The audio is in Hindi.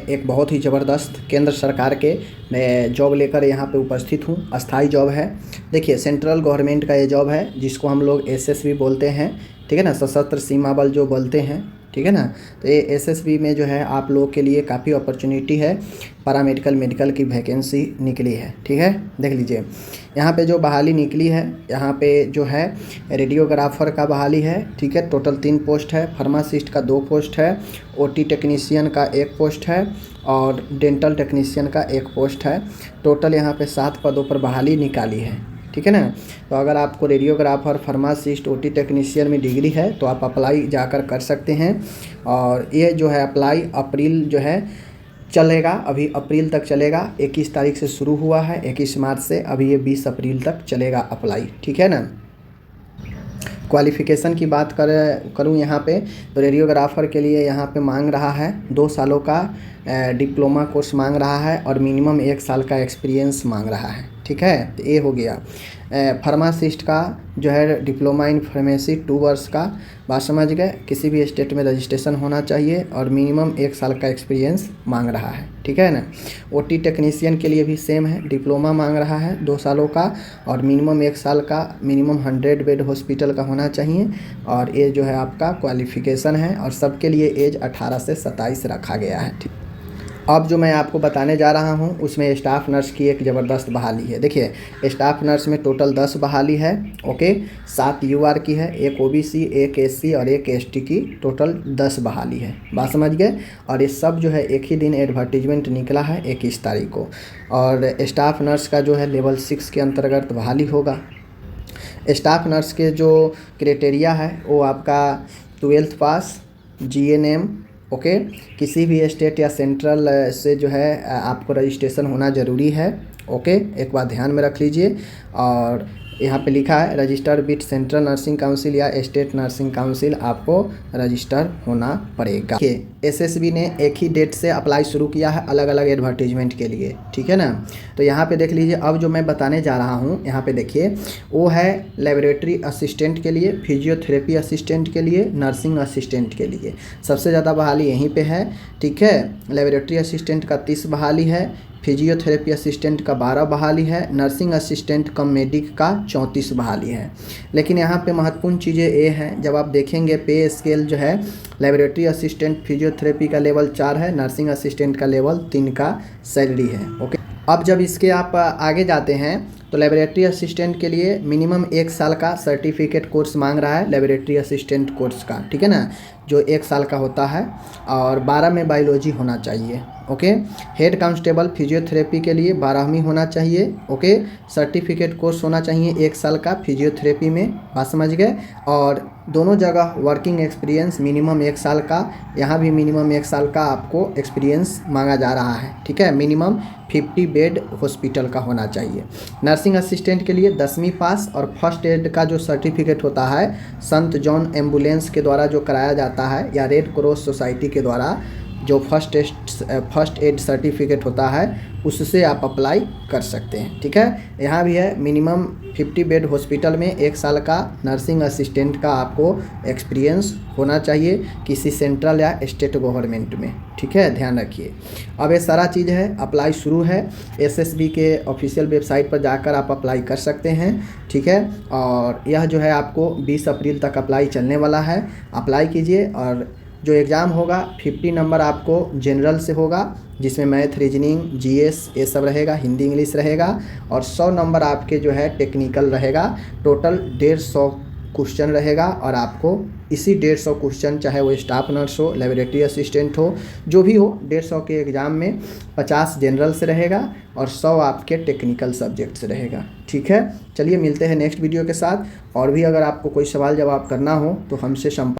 एक बहुत ही ज़बरदस्त केंद्र सरकार के मैं जॉब लेकर यहाँ पे उपस्थित हूँ। अस्थाई जॉब है। देखिए सेंट्रल गवर्नमेंट का ये जॉब है जिसको हम लोग एसएसबी बोलते हैं, ठीक है ना, सशस्त्र सीमा बल जो बोलते हैं, ठीक है ना। तो ये एसएसबी में जो है आप लोगों के लिए काफ़ी अपॉर्चुनिटी है। पैरामेडिकल मेडिकल की वैकेंसी निकली है, ठीक है। देख लीजिए यहाँ पे जो बहाली निकली है, यहाँ पे जो है रेडियोग्राफर का बहाली है, ठीक है। टोटल 3 पोस्ट है। फार्मासिस्ट का 2 पोस्ट है। ओटी टेक्नीशियन का 1 पोस्ट है और डेंटल टेक्नीशियन का 1 पोस्ट है। टोटल यहाँ पे 7 पदों पर बहाली निकाली है, ठीक है ना। तो अगर आपको रेडियोग्राफर, फार्मासिस्ट, ओटी टेक्नीशियन में डिग्री है तो आप अप्लाई जाकर कर सकते हैं। और ये जो है अप्लाई अप्रैल जो है चलेगा, अभी अप्रैल तक चलेगा। 21 तारीख से शुरू हुआ है, 21 मार्च से, अभी ये 20 अप्रैल तक चलेगा अप्लाई, ठीक है ना। क्वालिफ़िकेशन की बात करूँ यहाँ पे तो रेडियोग्राफर के लिए यहाँ पे मांग रहा है 2 सालों का डिप्लोमा कोर्स मांग रहा है और मिनिमम 1 साल का एक्सपीरियंस मांग रहा है, ठीक है। तो ये हो गया। फार्मासिस्ट का जो है डिप्लोमा इन फार्मेसी 2 वर्ष का, बात समझ गए। किसी भी स्टेट में रजिस्ट्रेशन होना चाहिए और मिनिमम 1 साल का एक्सपीरियंस मांग रहा है, ठीक है ना। ओटी टेक्नीशियन के लिए भी सेम है, डिप्लोमा मांग रहा है 2 सालों का और मिनिमम 1 साल का, मिनिमम 100 बेड हॉस्पिटल का होना चाहिए। और ये जो है आपका क्वालिफ़िकेशन है और सबके लिए एज 18 से 27 रखा गया है, ठीक। अब जो मैं आपको बताने जा रहा हूँ उसमें स्टाफ नर्स की एक ज़बरदस्त बहाली है। देखिए स्टाफ नर्स में टोटल 10 बहाली है, ओके। 7 यूआर की है, 1 ओबीसी, 1 एससी और 1 एसटी की, टोटल 10 बहाली है, बात समझ गए। और ये सब जो है एक ही दिन एडवर्टीजमेंट निकला है 21 तारीख को। और स्टाफ नर्स का जो है लेवल 6 के अंतर्गत बहाली होगा। स्टाफ नर्स के जो क्राइटेरिया है वो आपका 12th पास, जीएनएम, ओके। किसी भी स्टेट या सेंट्रल से जो है आपको रजिस्ट्रेशन होना ज़रूरी है, ओके। एक बात ध्यान में रख लीजिए। और यहाँ पे लिखा है register with central nursing council या स्टेट नर्सिंग काउंसिल, आपको रजिस्टर होना पड़ेगा। एसएसबी ने एक ही डेट से अप्लाई शुरू किया है अलग अलग एडवर्टीजमेंट के लिए, ठीक है ना। तो यहाँ पे देख लीजिए अब जो मैं बताने जा रहा हूँ, यहाँ पे देखिए वो है लेबोरेटरी असिस्टेंट के लिए, फिजियोथेरेपी असिस्टेंट के लिए, नर्सिंग असिस्टेंट के लिए। सबसे ज़्यादा बहाली यहीं पे है, ठीक है। लेबोरेटरी असिस्टेंट का 30 बहाली है, फिजियोथेरेपी असिस्टेंट का 12 बहाली है, नर्सिंग असिस्टेंट कम मेडिक का 34 बहाली है। लेकिन यहाँ पे महत्वपूर्ण चीज़ें ये हैं, जब आप देखेंगे पे स्केल जो है, लेबोरेटरी असिस्टेंट फिजियोथेरेपी का लेवल 4 है, नर्सिंग असिस्टेंट का लेवल 3 का सैलरी है, ओके। अब जब इसके आप आगे जाते हैं तो लेबोरेटरी असिस्टेंट के लिए मिनिमम 1 साल का सर्टिफिकेट कोर्स मांग रहा है, लेबोरेटरी असिस्टेंट कोर्स का, ठीक है ना, जो 1 साल का होता है और 12 में बायोलॉजी होना चाहिए, ओके। हेड कांस्टेबल फिजियोथेरेपी के लिए 12वीं होना चाहिए, ओके। सर्टिफिकेट कोर्स होना चाहिए 1 साल का फिजियोथेरेपी में, बात समझ गए। और दोनों जगह वर्किंग एक्सपीरियंस मिनिमम 1 साल का, यहाँ भी मिनिमम 1 साल का आपको एक्सपीरियंस मांगा जा रहा है, ठीक है। मिनिमम 50 बेड हॉस्पिटल का होना चाहिए। नर्सिंग असिस्टेंट के लिए 10वीं पास और फर्स्ट एड का जो सर्टिफिकेट होता है संत जॉन एम्बुलेंस के द्वारा जो कराया जाता है या रेड क्रॉस सोसाइटी के द्वारा जो फर्स्ट एड सर्टिफिकेट होता है उससे आप अप्लाई कर सकते हैं, ठीक है। यहाँ भी है मिनिमम 50 बेड हॉस्पिटल में 1 साल का नर्सिंग असिस्टेंट का आपको एक्सपीरियंस होना चाहिए किसी सेंट्रल या स्टेट गवर्नमेंट में, ठीक है, ध्यान रखिए। अब ये सारा चीज़ है, अप्लाई शुरू है। एसएसबी के ऑफिशियल वेबसाइट पर जाकर आप अप्लाई कर सकते हैं, ठीक है। और यह जो है आपको 20 अप्रैल तक अप्लाई चलने वाला है, अप्लाई कीजिए। और जो एग्ज़ाम होगा 50 नंबर आपको जनरल से होगा जिसमें मैथ, रीजनिंग, जीएस ये सब रहेगा, हिंदी इंग्लिश रहेगा। और 100 नंबर आपके जो है टेक्निकल रहेगा। टोटल 150 क्वेश्चन रहेगा और आपको इसी 150 क्वेश्चन, चाहे वो स्टाफ नर्स हो, लेबोरेटरी असिस्टेंट हो, जो भी हो, 150 के एग्ज़ाम में 50 जनरल से रहेगा और 100 आपके टेक्निकल सब्जेक्ट से रहेगा, ठीक है। चलिए मिलते हैं नेक्स्ट वीडियो के साथ। और भी अगर आपको कोई सवाल जवाब करना हो तो हमसे संपर्क